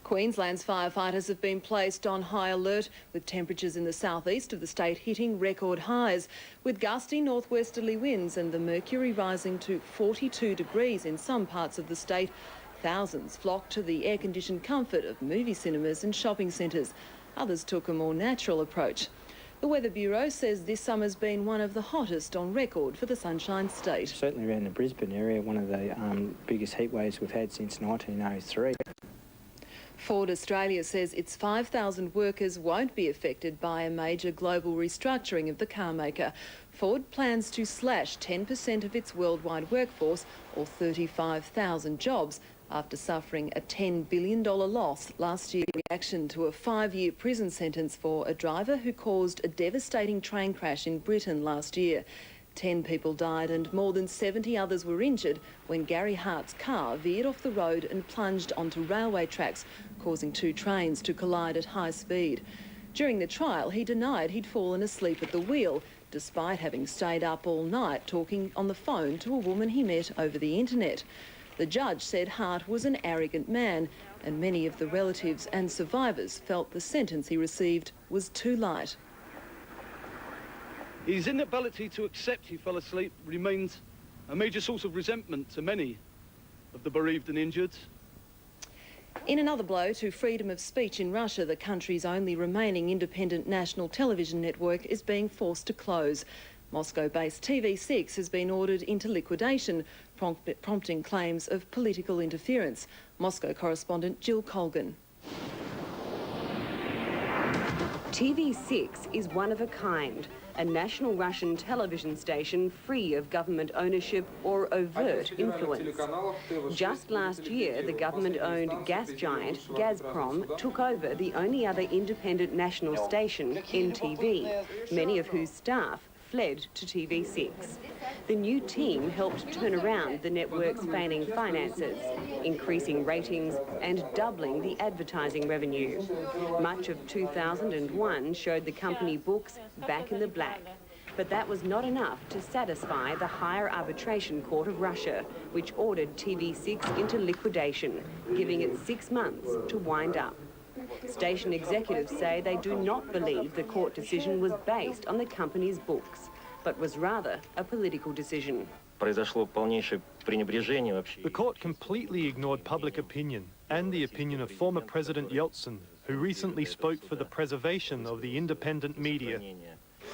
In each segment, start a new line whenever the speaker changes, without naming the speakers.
Queensland's firefighters have been placed on high alert, with temperatures in the southeast of the state hitting record highs, with gusty northwesterly winds and the mercury rising to 42 degrees in some parts of the state. Thousands flocked to the air-conditioned comfort of movie cinemas and shopping centres. Others took a more natural approach. The Weather Bureau says this summer's been one of the hottest on record for the Sunshine State.
Certainly around the Brisbane area, one of the biggest heat waves we've had since 1903.
Ford Australia says its 5,000 workers won't be affected by a major global restructuring of the car maker. Ford plans to slash 10% of its worldwide workforce, or 35,000 jobs, after suffering a $10 billion loss last year in reaction to a 5-year prison sentence for a driver who caused a devastating train crash in Britain last year. 10 people died and more than 70 others were injured when Gary Hart's car veered off the road and plunged onto railway tracks, causing 2 trains to collide at high speed. During the trial, he denied he'd fallen asleep at the wheel, despite having stayed up all night talking on the phone to a woman he met over the internet. The judge said Hart was an arrogant man, and many of the relatives and survivors felt the sentence he received was too light.
His inability to accept he fell asleep remains a major source of resentment to many of the bereaved and injured.
In another blow to freedom of speech in Russia, the country's only remaining independent national television network is being forced to close. Moscow-based TV6 has been ordered into liquidation, prompting claims of political interference. Moscow correspondent ᵗᵗᵃ.
TV6 is one of a kind, a national Russian television station free of government ownership or overt influence. Just last year, the government-owned gas giant Gazprom took over the only other independent national station, NTV, many of whose staff fled to TV6. The new team helped turn around the network's failing finances, increasing ratings and doubling the advertising revenue. Much of 2001 showed the company books back in the black. But that was not enough to satisfy the Higher Arbitration Court of Russia, which ordered TV6 into liquidation, giving it 6 months to wind up. Station executives say they do not believe the court decision was based on the company's books, but was rather a political decision.
The court completely ignored public opinion and the opinion of former President Yeltsin, who recently spoke for the preservation of the independent media.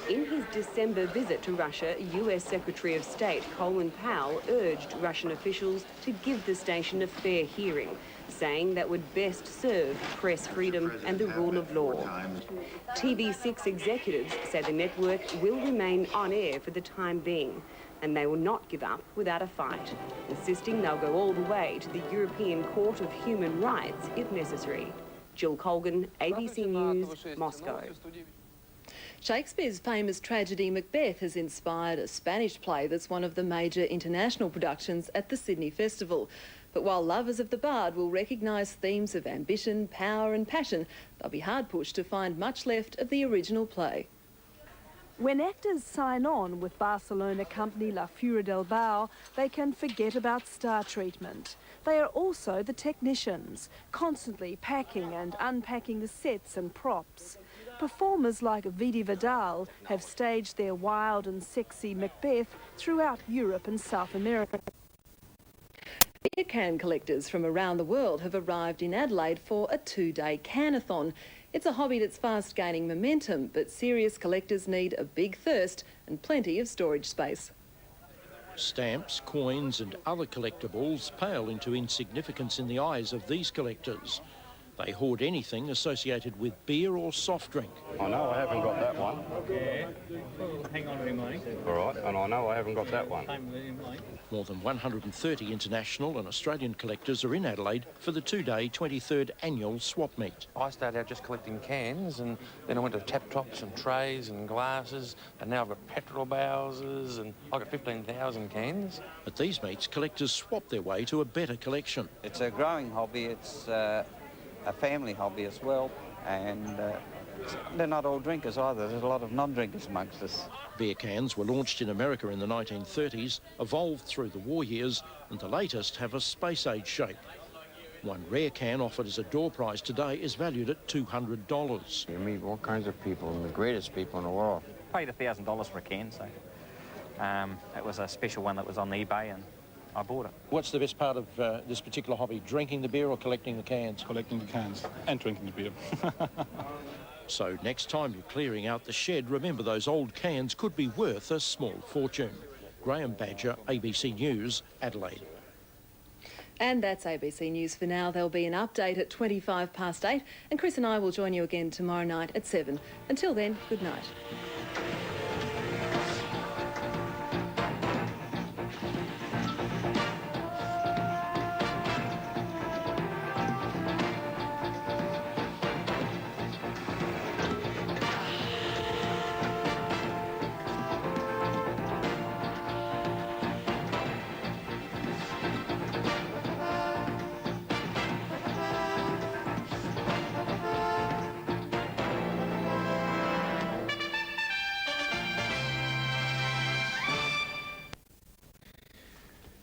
In his December visit to Russia, US Secretary of State Colin Powell urged Russian officials to give the station a fair hearing, saying that would best serve press freedom and the rule of law. TV6 executives say the network will remain on air for the time being, and they will not give up without a fight, insisting they'll go all the way to the European Court of Human Rights if necessary. ᵗᵗᵃ, ABC News, Moscow.
Shakespeare's famous tragedy Macbeth has inspired a Spanish play that's one of the major international productions at the Sydney Festival. But while lovers of the bard will recognise themes of ambition, power and passion, they'll be hard-pushed to find much left of the original play.
When actors sign on with Barcelona company La Fura del Bau, they can forget about star treatment. They are also the technicians, constantly packing and unpacking the sets and props. Performers like Vidi Vidal have staged their wild and sexy Macbeth throughout Europe and South America.
Beer can collectors from around the world have arrived in Adelaide for a 2-day canathon. It's a hobby that's fast gaining momentum, but serious collectors need a big thirst and plenty of storage space.
Stamps, coins and other collectibles pale into insignificance in the eyes of these collectors. They hoard anything associated with beer or soft drink.
I know I haven't got that one.
Yeah. Hang on to him, mate.
All right, and I know I haven't got that one.
More than 130 international and Australian collectors are in Adelaide for the 2-day 23rd annual swap meet.
I started out just collecting cans, and then I went to tap tops and trays and glasses, and now I've got petrol bowsers, and I've got 15,000 cans.
At these meets, collectors swap their way to a better collection.
It's a growing hobby. It's a family hobby as well, and they're not all drinkers either. There's a lot of non-drinkers amongst us.
Beer cans were launched in America in the 1930s, evolved through the war years, and the latest have a space-age shape. One rare can offered as a door prize today is valued at $200.
You meet all kinds of people, and the greatest people in the world.
Paid $1,000 for a can, so it was a special one that was on eBay, and I bought it.
What's the best part of this particular hobby? Drinking the beer or collecting the cans?
Collecting the cans and drinking the beer.
So next time you're clearing out the shed, remember those old cans could be worth a small fortune. Graham Badger, ABC News, Adelaide.
And that's ABC News for now. There'll be an update at 8:25, and Chris and I will join you again tomorrow night at 7. Until then, good night.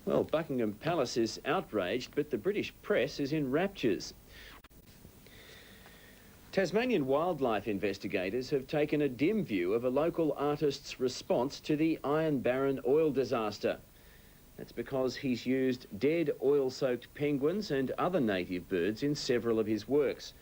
Well, Buckingham Palace is outraged, but the British press is in raptures. Tasmanian wildlife investigators have taken a dim view of a local artist's response to the Iron Barren oil disaster. That's because he's used dead oil-soaked penguins and other native birds in several of his works.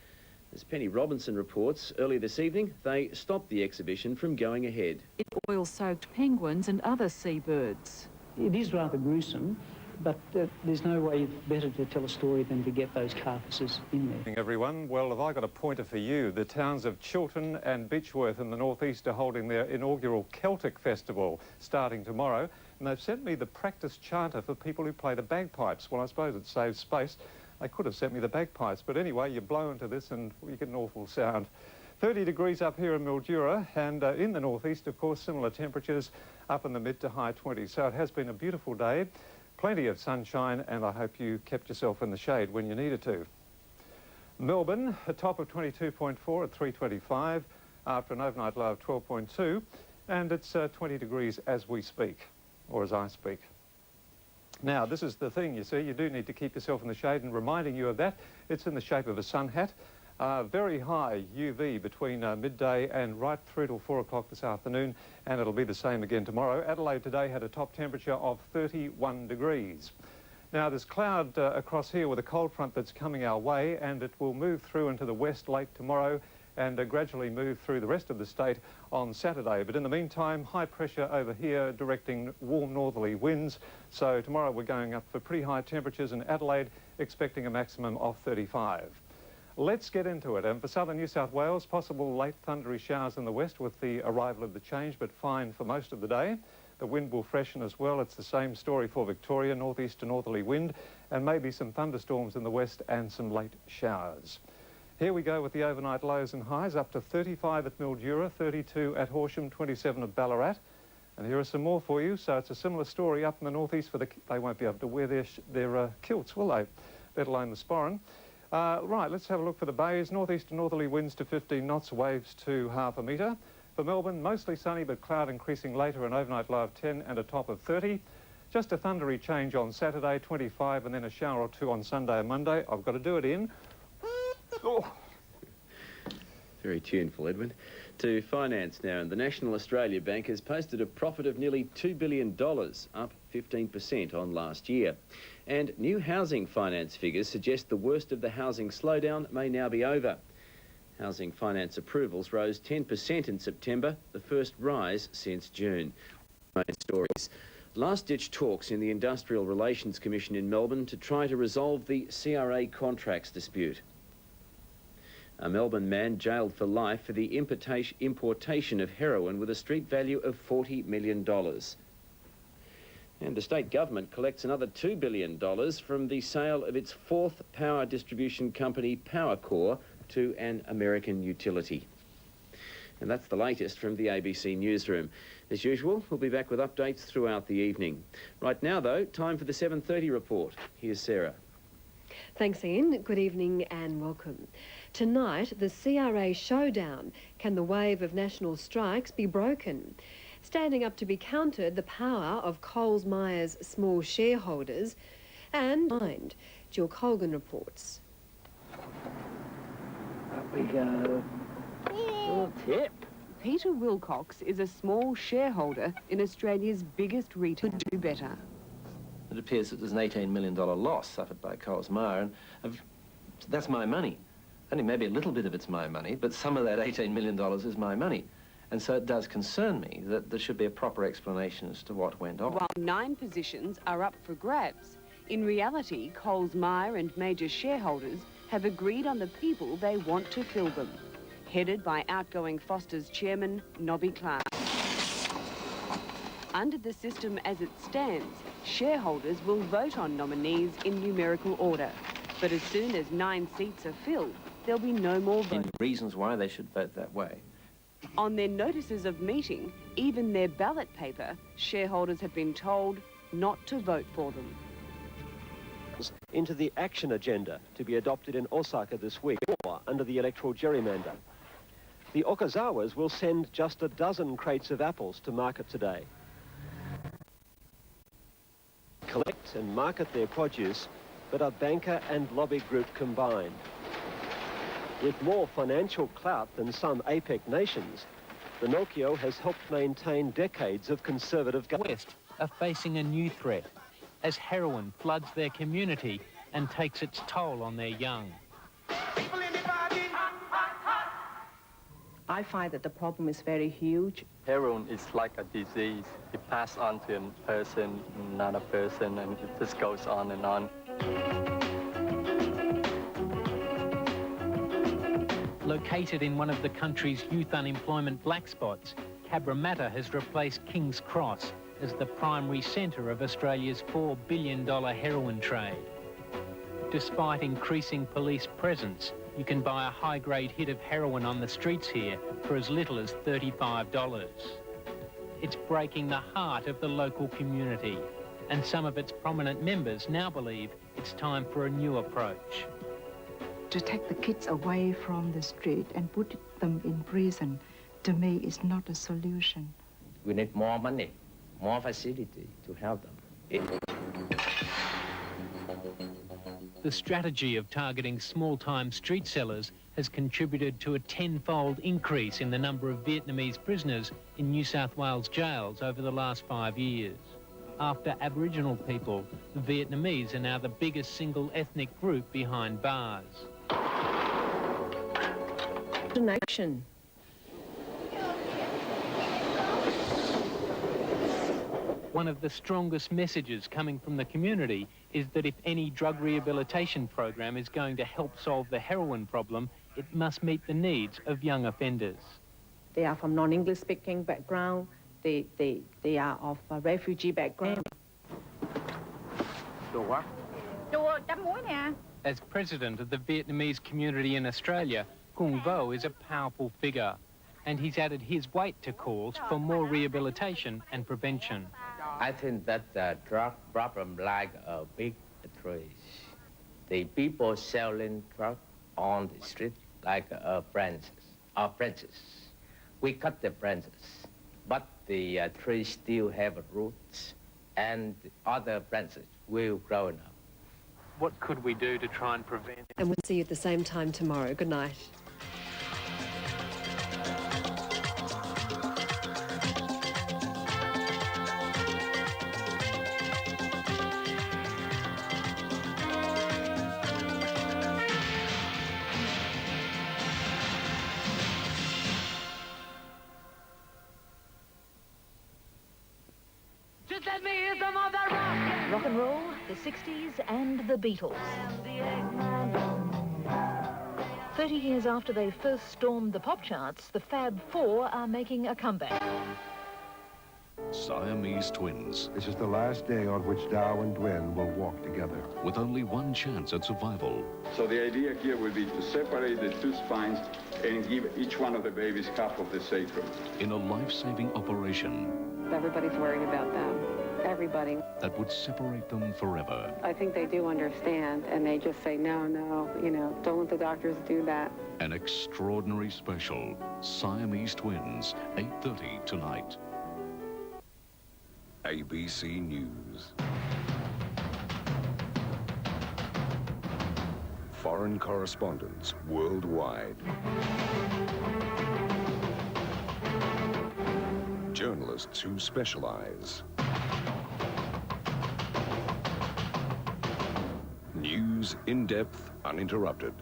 As Penny Robinson reports, earlier this evening, they stopped the exhibition from going ahead.
Oil-soaked penguins and other seabirds.
It is rather gruesome, but there's no way better to tell a story than to get those carcasses in there.
Everyone, well, have I got a pointer for you? The towns of Chiltern and Beechworth in the northeast are holding their inaugural Celtic festival starting tomorrow, and they've sent me the practice chanter for people who play the bagpipes. Well, I suppose it saves space. They could have sent me the bagpipes, but anyway, you blow into this and you get an awful sound. 30 degrees up here in Mildura, and in the northeast, of course, similar temperatures up in the mid to high 20s. So it has been a beautiful day, plenty of sunshine, and I hope you kept yourself in the shade when you needed to. Melbourne, a top of 22.4 at 3:25 after an overnight low of 12.2, and it's 20 degrees as we speak, or as I speak. Now, this is the thing, you see, you do need to keep yourself in the shade, and reminding you of that, it's in the shape of a sun hat. Very high UV between midday and right through till 4 o'clock this afternoon, and it'll be the same again tomorrow. Adelaide today had a top temperature of 31 degrees. Now, there's cloud across here with a cold front that's coming our way, and it will move through into the west late tomorrow and gradually move through the rest of the state on Saturday. But in the meantime, high pressure over here directing warm northerly winds. So tomorrow we're going up for pretty high temperatures in Adelaide, expecting a maximum of 35. Let's get into it. And for southern New South Wales, possible late thundery showers in the west with the arrival of the change, but fine for most of the day. The wind will freshen as well. It's the same story for Victoria, northeast to northerly wind, and maybe some thunderstorms in the west and some late showers. Here we go with the overnight lows and highs, up to 35 at Mildura, 32 at Horsham, 27 at Ballarat. And here are some more for you. So it's a similar story up in the northeast. They won't be able to wear their kilts, will they? Let alone the sporran. Right, let's have a look for the bays. Northeast to northerly winds to 15 knots, waves to half a metre. For Melbourne, mostly sunny but cloud increasing later, an overnight low of 10 and a top of 30. Just a thundery change on Saturday, 25, and then a shower or two on Sunday and Monday. I've got to do it in. Oh.
Very tuneful, Edwin. To finance now, and the National Australia Bank has posted a profit of nearly $2 billion, up 15% on last year. And new housing finance figures suggest the worst of the housing slowdown may now be over. Housing finance approvals rose 10% in September, the first rise since June. Main stories. Last-ditch talks in the Industrial Relations Commission in Melbourne to try to resolve the CRA contracts dispute. A Melbourne man jailed for life for the importation of heroin with a street value of $40 million. And the state government collects another $2 billion from the sale of its fourth power distribution company, Powercor, to an American utility. And that's the latest from the ABC newsroom. As usual, we'll be back with updates throughout the evening. Right now, though, time for the 7:30 report. Here's Sarah.
Thanks, Ian. Good evening and welcome. Tonight, the CRA showdown. Can the wave of national strikes be broken? Standing up to be countered, the power of Coles Myer's small shareholders. And Jill Colgan reports.
Up we go. Little tip.
Peter Wilcox is a small shareholder in Australia's biggest retailer. Do better.
It appears that there's an $18 million loss suffered by ᵗᵃ, and that's my money. Only maybe a little bit of it's my money, but some of that $18 million is my money. And so it does concern me that there should be a proper explanation as to what went on.
While 9 positions are up for grabs, in reality, ᵗᵃ and major shareholders have agreed on the people they want to fill them, headed by outgoing Foster's chairman, Nobby Clark. Under the system as it stands, shareholders will vote on nominees in numerical order. But as soon as 9 seats are filled, there'll be no more voting.
Reasons why they should vote that way.
On their notices of meeting, even their ballot paper, shareholders have been told not to vote for them.
Into the action agenda to be adopted in Osaka this week, or under the electoral gerrymander. The Okazawas will send just a dozen crates of apples to market today. Collect and market their produce, but are banker and lobby group combined. With more financial clout than some APEC nations, Pinocchio has helped maintain decades of conservative government.
West are facing a new threat as heroin floods their community and takes its toll on their young.
I find that the problem is very huge.
Heroin is like a disease. It passes on to a person, another person, and it just goes on and on.
Located in one of the country's youth unemployment black spots, Cabramatta has replaced King's Cross as the primary centre of Australia's $4 billion heroin trade. Despite increasing police presence, you can buy a high-grade hit of heroin on the streets here for as little as $35. It's breaking the heart of the local community, and some of its prominent members now believe it's time for a new approach.
To take the kids away from the street and put them in prison, to me, is not a solution.
We need more money, more facility to help them.
The strategy of targeting small-time street sellers has contributed to a 10-fold increase in the number of Vietnamese prisoners in New South Wales jails over the last 5 years. After Aboriginal people, the Vietnamese are now the biggest single ethnic group behind bars.
Donation.
One of the strongest messages coming from the community is that if any drug rehabilitation program is going to help solve the heroin problem, it must meet the needs of young offenders.
They are from non-English speaking background. They are of a refugee background.
As president of the Vietnamese community in Australia, Cuong Vo is a powerful figure, and he's added his weight to calls for more rehabilitation and prevention.
I think that the drug problem like a big tree. The people selling drugs on the street like branches. We cut the branches, but the trees still have roots, and the other branches will grow up.
What could we do to try and prevent it?
And we'll see you at the same time tomorrow. Good night.
Rock and roll, the 60s and the Beatles. 30 years after they first stormed the pop charts, the Fab Four are making a comeback.
Siamese twins.
This is the last day on which Dow and Gwen will walk together.
With only one chance at survival.
So the idea here would be to separate the two spines and give each one of the babies half of the sacrum.
In a life-saving operation.
Everybody's worried about them. Everybody.
That would separate them forever.
I think they do understand, and they just say, no, you know, don't let the doctors do that.
An extraordinary special. Siamese twins, 8:30 tonight. ABC News.
foreign correspondents worldwide. Journalists who specialize. News in depth, uninterrupted.